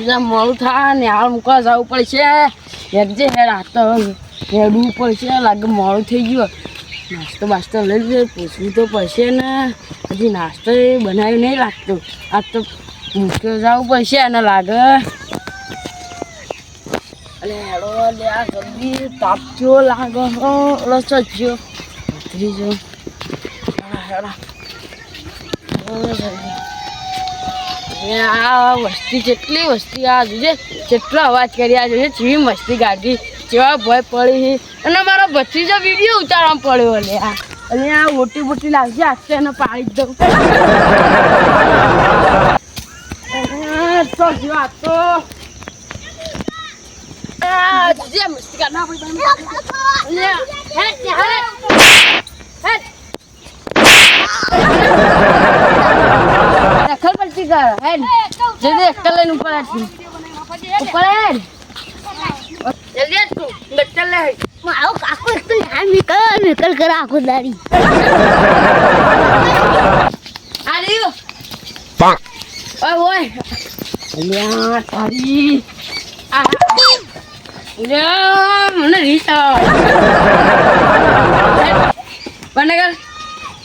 જા મોડું થાય ને હાલ મૂકવા જવું પડશે હેડજે હેડ આ તો હેડવું પડશે લાગે મોડું થઈ ગયું નાસ્તો બાસ્તો લઈ લે પૂછવું તો પડશે ને હજી નાસ્તો એ બનાવી નહીં લાગતો આ તો મૂકવા જવું પડશે અને લાગે અરે હેડો લે આ જલ્દી તાપ થયો લાગે રસ જ ઉતરી જો હેડા આ વસ્તી જેટલી વસ્તી આ જોજે જેટલો અવાજ કરી આ જોજે જેવી મસ્તી ગાડી જેવા ભય પડી અને મારો ભત્રીજો વિડીયો ઉતારવામાં પડ્યો અલે આ ઓટી બોટી લાગશે આસ્તે એને પાડી જ દઉં તો જો આ તો જે મસ્તી કાઢ ના પડી દખલ પડતી કર હેડ જલ્દી અક્કલ લઈને ઉપર આટલી ઉપર હેડ જલ્દી આટ તું દક્કલ લે મારો કાકો એક તો નિકલ કર આખો દાડી આલ્યો પાંક ઓય અલ્યા તારી આ મને રીસા બનેગર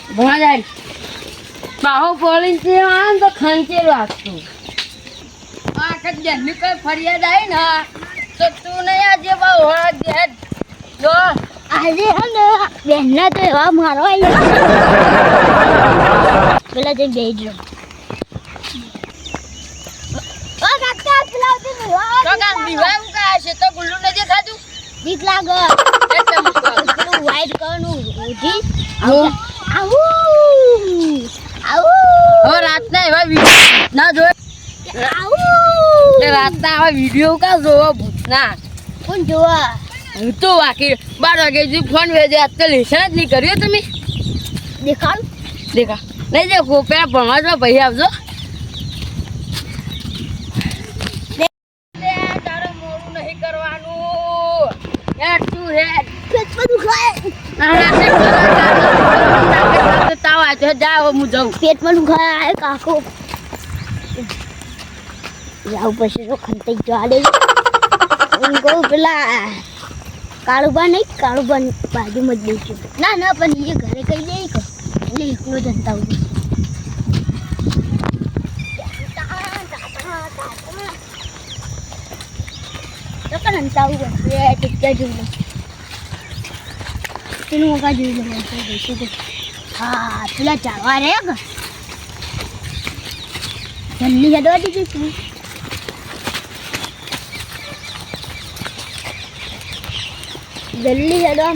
ભણા જાય બાહો પોલીસ આમ તો ખંચેલો આપતું આ કજ્જની કોઈ ફરિયાદ આવી ને તો તું નહીં આજે બહુ હોળા દે જો આજે હે ને બેનના તો એવા મારવા પેલા જઈને બેસી જો ઓ કાકા પેલા તો કાકા દીવા હું કહે છે તો ગુલ્લુ ને જે ખાધું બીક લાગે એટલે પેલું વાઈટ કલરનું ઉઠી રાતના એવા વિડીયો ના જોયે રાતના આવા વિડીયો કા જોવા ભૂતના કોણ જોવા હું તો વાકી 12 વાગે સુધી ફોન વેજે આજ તો લેસન જ નહીં કર્યો તમે દેખા નહીં દેખો પેલા ભણવા ભાઈ આવજો તારે મોડું નહીં કરવાનું હેડ તું હેડ પેટમાં દુખાય તાવ આજે જાવ હું જાઉં પેટમાં દુખાય કાકો જાઉં પછી તો ખંતાઈ જવા દે હું કહું પેલા કાળુબા નહીં કાળુબા બાજુમાં જ દઈશું ના પણ એ ઘરે કહી દે કે એટલે એકલો જનતા હું જનતા હું ટીચર જોઈ લો મોકા જોઈ લો હા પેલા ચાલવા રે જલ્દી હેડવા દીધી તું જલ્દી હેડવા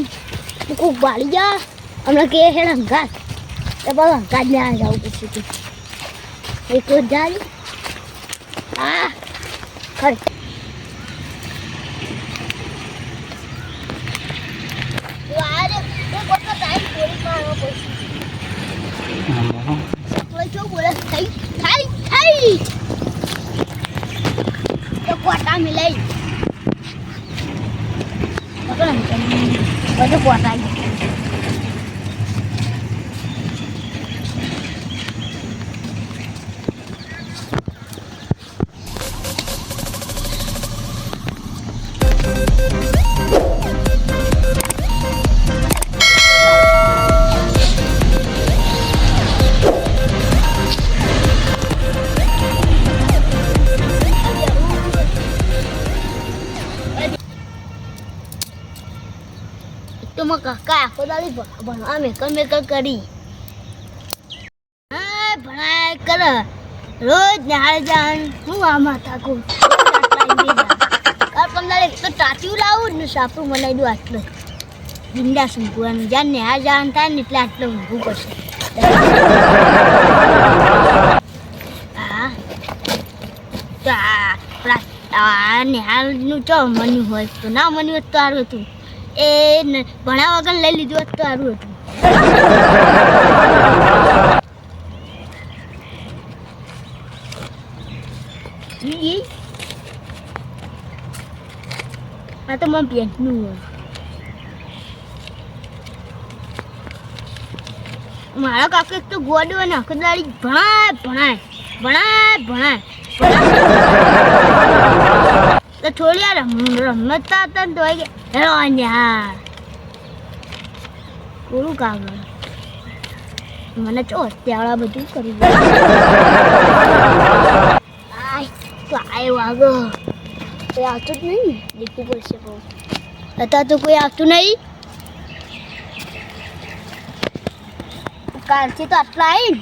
ખૂબ વાળી જા હમણાં કે હેડ હંગાત તો બસ હંગાત ને આ જવું પછી તું એક રોજ જાય હા ખરી Kuota milay. Apa lagi? Baca kuota. Cuma kakak aku tadi bang મેકલ કરી હા ભણાય કર રોજ નિહાળ જાન હું આમાં થાકું કાલ પંદર તો ટાટ્યું લાવું ને સાપું બનાવી દઉં આટલું બિંદા સંપૂર્ણ જાન નિહાળ જાન થાય ને એટલે આટલું ઊંઘવું પડશે હા નિહાળનું ચો મન્યું હોય તો ના મન્યું હોય તો સારું હતું એ ભણા વગર લઈ લીધું હોત તો સારું હતું આ તો મને પેન્ટનું હોય મારા કાકા તો ગોડો અને આખો દાડી ભણાય તો થોડી યાર રમતા હતા ને તો હેલો યાર પૂરું કામ મને ચો અત્યારે બધું કરી તો આય વાગો કોઈ આવતું જ નહીં દેખવું પડશે બહુ અત્યારે તો કોઈ આવતું નહીં કાલથી તો આટલા આવીને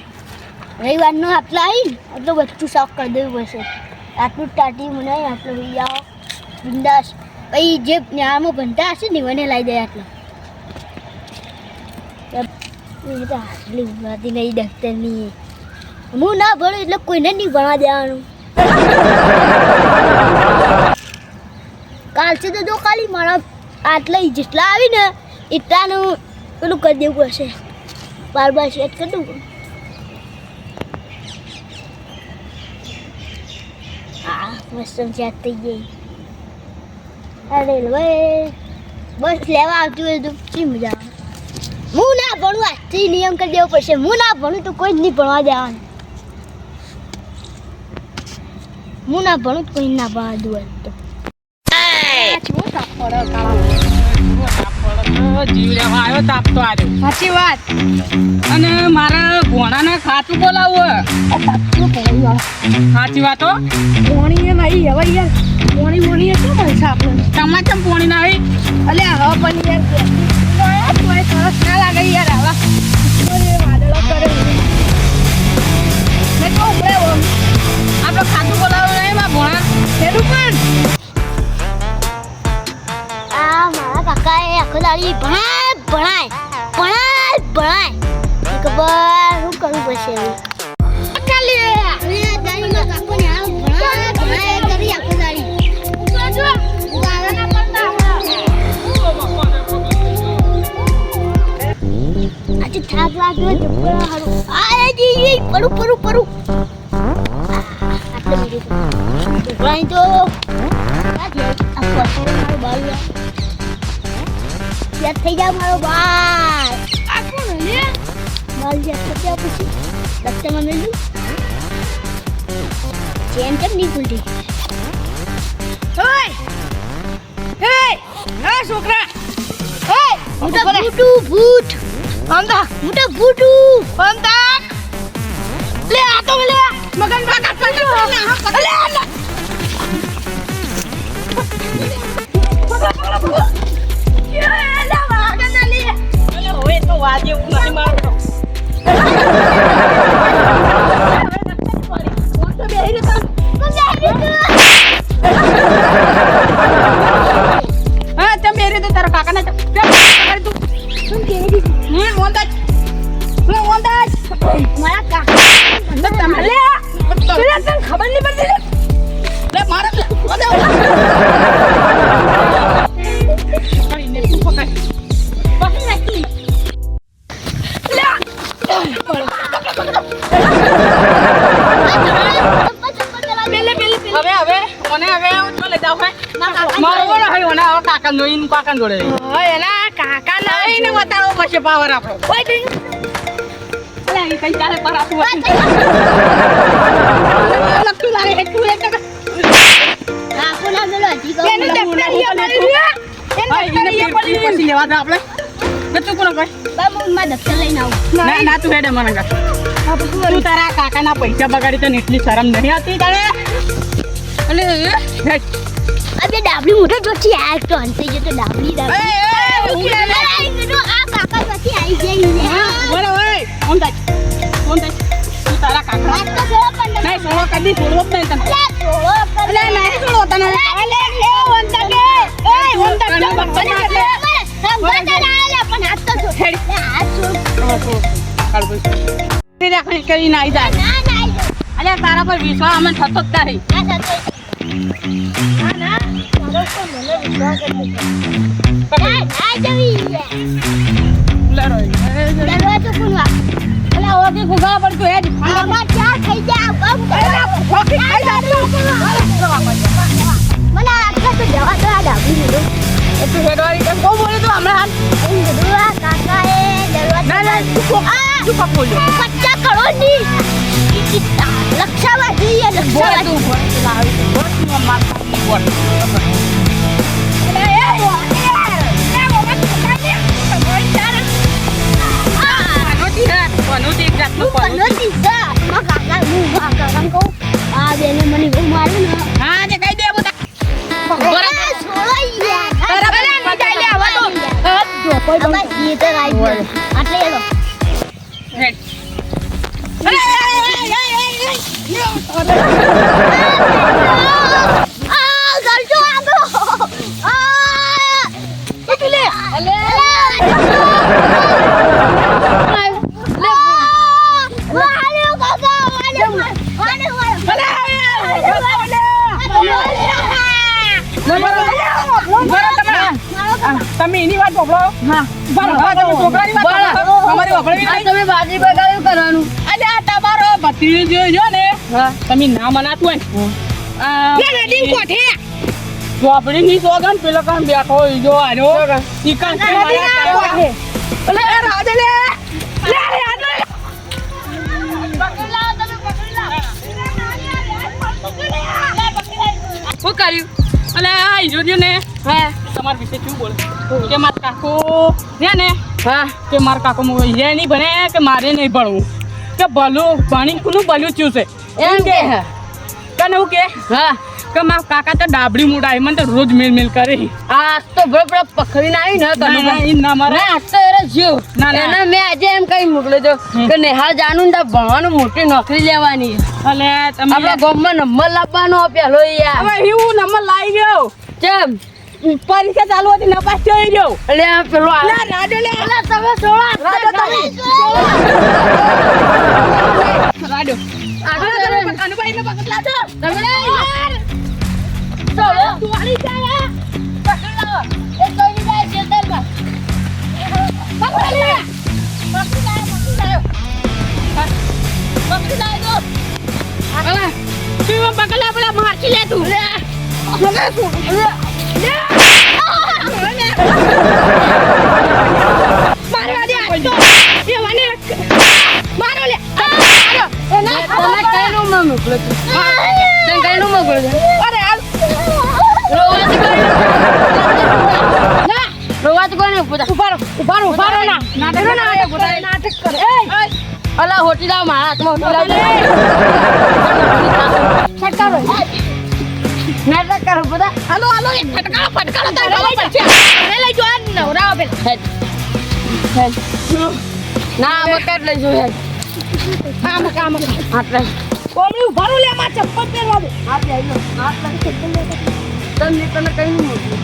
રવિવારનું આટલા આવીને આટલું બધું શોખ કરી દેવું પડશે આટલું ટાટી મને આટલું લઈ આવો બિંદાસ પછી જે ન્યામાં ભણતા હશે ને મને લાવી દે આટલા આટલી ઉભરાતી નહીં દફતરની હું ના ભણું એટલે કોઈને નહીં ભણવા દેવાનું કાલથી તો જો ખાલી મારા આટલા જેટલા આવી ને એટલાનું પેલું કરી દેવું પડશે બાર સેટ કરી દઉં હા મસ્ત સેટ થઈ ગઈ અરે ભાઈ બસ લેવા આવતું હોય તો શી મજા આવે હું ના ભણું આજથી નિયમ કરી દેવો પડશે હું ના ભણું તો કોઈ જ નહીં ભણવા દેવાનું હું ના ભણું તો કોઈ ના ભણવા દેવાનું જીવ લેવા આવ્યો તાપતો આવ્યો સાચી વાત અને મારા ભોણાને ખાતું બોલાવવું સાચી વાતો પોણી નહીં હવે યાર પોણી શું મળશે આપણે તમારે કેમ પોણી ના આવી અલ્યા હવે પણ યાર કોઈ સરસ ના લાગે યાર હવે વાદળો કરે મેં કહું આપણે ખાતું બોલાવવું નહીં મારા ભોણા તેનું પણ આ મારા કાકાએ આખો દાડી ભણાય ખબર શું કરવું પડશે આજે થાક લાગ્યો જબ્બર હારું આ જી પડું આટલે બીજું ભાઈ તો યાદ થઈ જાય મારો બાલ આ કોણ લે બાલ યાદ થઈ જાય પછી રસ્તામાં મેળ્યું ચેન કેમ નહીં ખુલતી છોકરા મોટા ભૂટ અંધા મોટા ભૂટું અંધા લે આ તો લે મગન ભાગા પકડ લે ખબર નહીં પડતી લે મારે કાકા જોડે કાકા નહીં ને બતાવો પછી પાવર આપણો કઈ ચાલે પર આપું લખતું લાગે એટલું એક કાકો ના મેલો હજી કહું એને પછી લેવા દે આપણે તું કોણ કઈ બા હું માં દફતર લઈને આવું ના ના તું હેડે મને તું તારા કાકાના પૈસા બગાડી તને એટલી શરમ નહીં આવતી તારે અને આ બે ડાબલી મોટો જોથી આ તો અંતે જે તો ડાબલી આ કાકા પછી આવી જાય બોલો ઓય ઓમ તું તારા કાકા આ તો થોડો પણ નહીં સોળો કદી સોળો જ નહીં તને લે નહીં છોડો તને લે વંતા કે એ વંતા કે કરી નાઈ જાય અલ્યા તારા પર વિશ્વાસ અમે થતો જ તારી ગુગા પડતું હેડ તું હેડવારી કેમ બહુ બોલે તું હમણાં કાકા એ ના ના તું બોલ્યો 50 કરોડની લક્ષાવા જોઈએ લક્ષાવા મને બહુ મારું ને હા જે કહી દે બધા તમે એની વાત બોલો હા છોકરાની વાત અમારી વફળવી નહીં તમે બાજી બગાડ્યું કરવાનું અરે આ તમારો ભત્રીજો જો ને તમે ના મનાતું હોય ચોપડીની સોગન પેલો કામ બેઠો હોય જો આનો ઈકન કે મારા કોઠે અલે રાજે લે લે આનો શું કર્યું અલે આ ઈજોડિયો ને હા તમાર વિશે શું બોલે કે માર કાકો છે ને હા કે માર કાકો મો એ નહીં ભણે કે મારે નહીં ભણવું કે ભલું ભણી કુનું ભલું થયું છે એમ કે કને હું કે હા કે માર કાકા તો ડાબડી મુડાય મને તો રોજ મેલ કરે આ તો બરોબર પકડીને આવી ને ના ઈ ના મારે ના તો એરે જીવ ના, ના. એને મેં આજે એમ કઈ મોકલ્યો તો કે નેહાલ જાનું ને ભણવાનું મોટી નોકરી લેવાની અલે તમે આપણા ગામમાં નંબર લાવવાનો પેલો યાર હવે હું નંબર લાવી ગયો કેમ પરીક્ષા ચાલુ હતી નપાસ થઈ ગયો એટલે આ પેલો ના રાજો લે તમે સોળા રાજો તમે રાજો આગળ કરે અનુભાઈ ને પકડ લાજો તમે યાર સોળા તું આલી જાય પકડ લાવો એ કોઈ જાય ખેતરમાં પકડ લે પકડ લાવો અલા તું પકડ લે પેલા મારકી લે તું લે મારવા દે તો એ મને મારો લે તમે કઈનું માં મોકલો તમે કઈનું મોકલો અરે હાલ રોવાત કોને ઉભારો ના નાટક કરે અલા હોટી લાવ મારા હાથમાં હોટી લાવ ફટકારો નાટક કરો બધા હાલો હાલો એક ફટકારો તારો પડશે અરે લઈ જો આ નવરાવ પેલા ના મકર લઈશું હેડ કામ આટલે કોમળી ઉભારો લે માં ચપ્પલ પહેરવા દે આટલે આટલે તમને તને કઈ નહીં મોકલું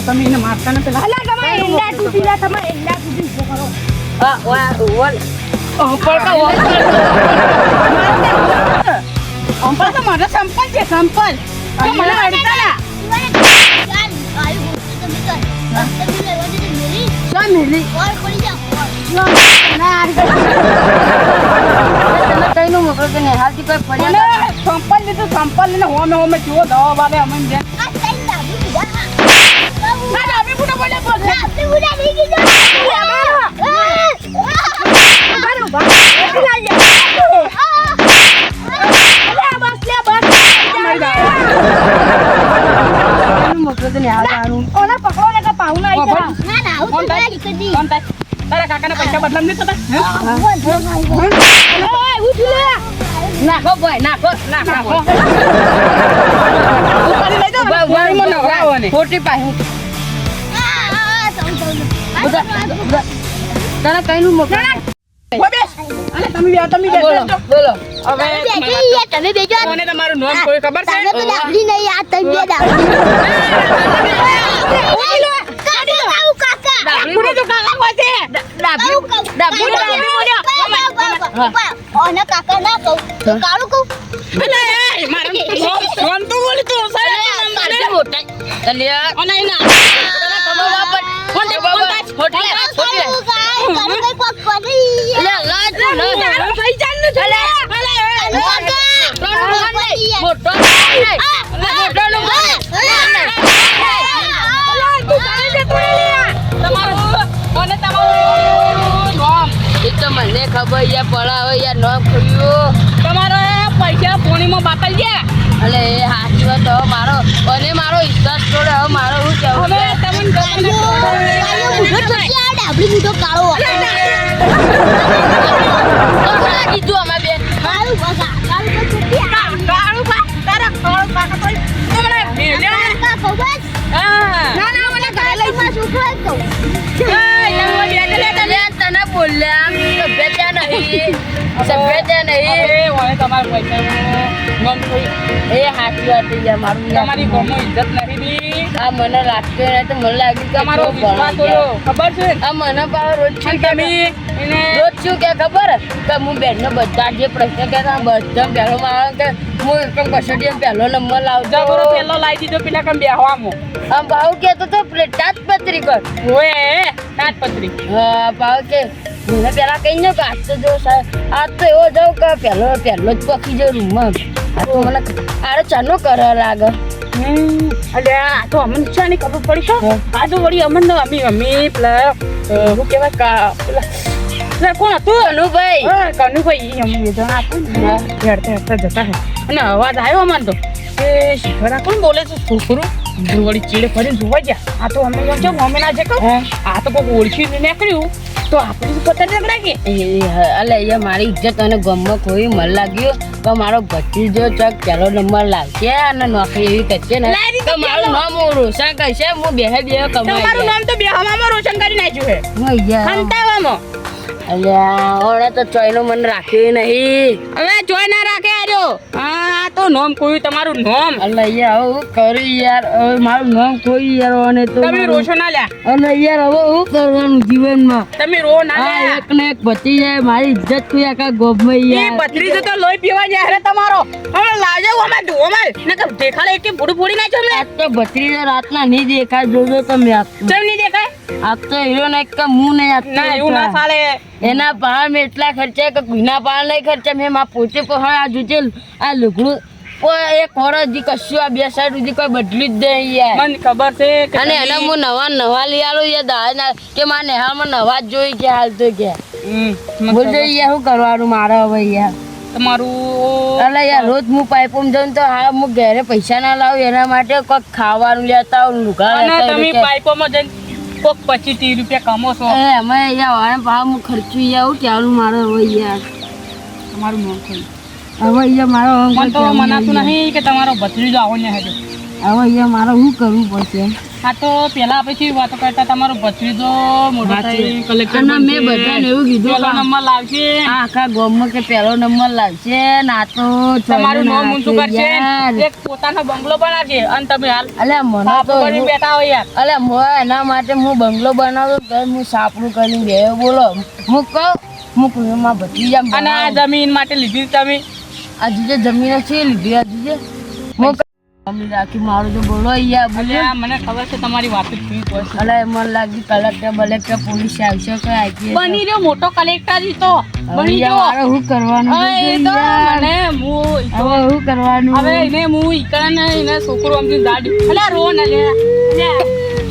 તમે એને મારતા ને પેલા અલા તમે એંડા તૂટીલા તમે એંડા તૂટી ઉભો કરો હા ઓલ પડકા અંપલ તો મારો સંપલ છે સંપલ તો મને અડતા ના શું મિલી તમે કઈ નું મોકલો કે નહીં હાલથી કોઈ ફરિયાદ મને સંપલ લીધું સંપલ લઈને હોમે જુઓ દવા વાલે અમને દે ના ડાબી બુડા બોલે બોલ મોકલો તો નહીં હાલવાનું ઓને પકડો ને કે પાઉ ના તારા કાકાના પૈસા બદલામ નહીં થતા નાખો ભાઈ નાખો ઉપાડી લઈ જાઓ વાળીમાં નવરાવો ને ખોટી પાસે તને કઈ નું મોકલો અને તમે બોલો બોલો હવે તમે બેજો કોને તમારું નામ કોઈ ખબર છે તમે તો ડાબલી નહીં આ તમે બે ડાબલી આપણે તો કાકા પાસે ઓને કાકા ના કહું તો કાળું કહું અલે મારું નામ તો બોલી તો મારે મોટા અલ્યા અને ના મને ખબર યાર પડાવે યાર ન ખોયું તમારે પૈસા પોણીમાં બાકલ ગયા એટલે એ હાચી વાત હવે મારો અને મારો વિશ્વાસ છોડે હવે મારો શું કેવું હવે છે? તમને કાળો બુઢો ચોથી આ ડાબલી બુઢો કાળો કોણે કીધું અમારે બેન કાળું બસા કાળું બસ ચોથી આ કાળું બા તારા કાળું બાકા તો તમને ભેલ્યા કાકો બસ હા ના ના મને ઘરે લઈ માં છોકરો જ તો તને બોલ્યા સભ્યતા નહીં સભ્યતા નહીં હવે તમારા પૈસા ગમ થઈ એ હાચી વાત છે યાર મારું યાર. તમારી ગમો ઇજ્જત નથી દી આ મને લાગતું નહીં તો મને લાગ્યું કે તમારો કેવું વિશ્વાસ ભણાય થયો ખબર છે આ મને પાછો રોજ શું કે તમે એને રોજ શું કે ખબર કે હું બેનનો બધા જે પ્રશ્ન કહેતા બધા પહેલો મારો કે હું એકમ કસોટી પહેલો નંબર લાવજો જબરો પેલો લાવી દીધો પેલા કમ બેહવામાં આમ ભાવ કહેતો તો તાજપત્રી કર ઓએ તાજપત્રી હા ભાવ કે મને પેલા કઈ ન કે આજ તો જો આજ તો એવો જાઉં કે પહેલો જ પકી જાય રૂમમાં આ તો મને આરે ચાનો કરવા લાગે અલે આ તો અમને છે ને ખબર પડી તો આ તો વળી અમને અમી પેલા શું કહેવાય પેલા કોણ હતું અનુભાઈ કનુભાઈ અમે બે જણા હતા ને હેડતા હેડતા જતા હે અને અવાજ આવ્યો અમારે તો કે શિખરા કોણ બોલે છે છોકરું વળી ચીડે ફરીને જોવા ગયા આ તો અમે જો અમે ના છે કહું આ તો કોઈ ઓળખીને નીકળ્યું તો આપણે પતા નીકળ્યા કે અલે અહીંયા મારી ઇજ્જત અને ગમમાં કોઈ મને લાગ્યું કે મારો ભત્રીજો ચક પહેલો નંબર લાવશે અને નોકરી એવી કરશે ને તો મારું નામ હું રોશન કરશે હું બે તમારું કમાઈ નામ તો બેહવામાં રોશન કરી નાખ્યું છે હું અહીંયા ખંતાવામાં અલ્યા ઓણે તો ચોયનો મને રાખ્યું નહીં હવે જોઈ ના રાખે આજો હા તો નામ કોઈ તમારું નામ અલે યાર હવે હું કરું યાર હવે મારું નામ કોઈ યાર ઓને તો તમે રોશો ના લ્યા અને યાર હવે હું કરવાનું જીવનમાં તમે રો ના આ લ્યા એક ને એક બચી જાય મારી ઇજ્જત કોઈ આખા ગોબમાં એ યાર બત્રીજો તો લોહી પીવા જાય રે તમારો હવે લાવજો અમાર ધો અમાર નકર દેખાડે કે પૂરું પૂરી નાખ્યો મેં આજ તો ભત્રીજો રાતના નહીં દેખાય જોજો તમે આપતો ચમ નહીં દેખાય આજ તો હીરો ને એક હું નહીં આપતો ના એવું ના ચાલે એના પહાડ મેં એટલા ખર્ચા કે કોઈના પહાડ નહીં ખર્ચા મેં મારા પોતે પહાડ આ જોજે આ લુગડું એક વર્ષ હજી કશું આ બે સાઈડ સુધી કોઈ બદલી જ નહીં યાર મને ખબર છે કે અને એને હું નવા લઈ આલું યાર દાળ કે મારે નેહાળમાં નવા જ જોઈ કે હાલ તો કે બોલજો યાર શું કરવાનું મારે હવે યાર તમારું એટલે યાર રોજ હું પાઇપમાં જાઉં તો હા હું ઘરે પૈસા ના લાવું એના માટે કોઈક ખાવાનું લેતા આવું લુગડા અને લેતા તમે આવું કે- પાઇપોમાં જઈને કોક 25-30 રૂપિયા કમો છો એ અમે યાર વાળા ભાવ હું ખર્ચું યાર હું ક્યાંનું મારે હવે યાર તમારું નામ કહ્યું હવે અહીંયા મારો મને તો મનાતું નહીં કે તમારો ભત્રીજો આવો ને હેજો હવે અહીંયા મારે શું કરવું પડશે આ તો પેલા આપણે કેવી વાતો કરતા તમારો ભત્રીજો મોટો થઈ કલેક્ટર અને મેં બધાને એવું કીધું પેલો કે નંબર લાવશે આ આખા ગામમાં કે પહેલો નંબર લાવશે ને આ તો તમારું ચોયનું નામ ઊંચું નાખશે યાર. કરશે એક પોતાનો બંગલો બનાવશે અને તમે હાલ અલ્યા મને તો સાપુ કરીને બેઠા હોય યાર અલ્યા મોય એના માટે હું બંગલો બનાવું તો હું સાપડું કરીને બે બોલો હું કહું હું કુવામાં ભત્રીજા અને આ જમીન માટે લીધી તમે આજે જે જમીન છે એ લીધી આજે જે હું જમીન રાખી મારું તો બોલો યાર બોલે અલ્યા, મને ખબર છે તમારી વાત જ કેવી પડશે અલ્યા મને લાગી કલેક્ટર બલેક્ટર પોલીસ આવશે કે આવી બની રહ્યો મોટો કલેક્ટર ઈ તો બની ગયો મારે શું કરવાનું હવે છે એ તો યાર? મને હું ઈ તો- હવે શું કરવાનું હવે એને હું ઈકણ એને છોકરો અમથી દાડી અલ્યા રો ને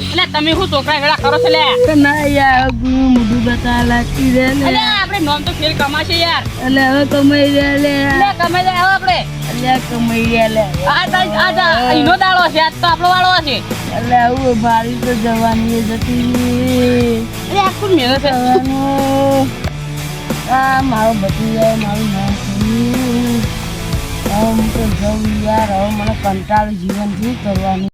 એટલે તમે શું છોકરા વેળા કરો છો લે તો ના યાર ગુરુ મોઢું બતા લાગતી રે ને અલ્યા આપણે નોમ તો ફેર કમાશે યાર એટલે હવે કમાઈ રહ્યા લે લે કમે જાય હવે આપણે અલ્યા કમાઈ રહ્યા લે આ ઈનો દાડો છે આજ તો આપણો વાળો છે એટલે આવું મારી તો જવાની એ જતી રહી. અરે આ કોણ મેળો છે જવાનું. આ મારો બચી જાય મારું નામ થયું. હવે હું તો જઉં યાર હવે મને કંટાળું જીવન શું કરવાનું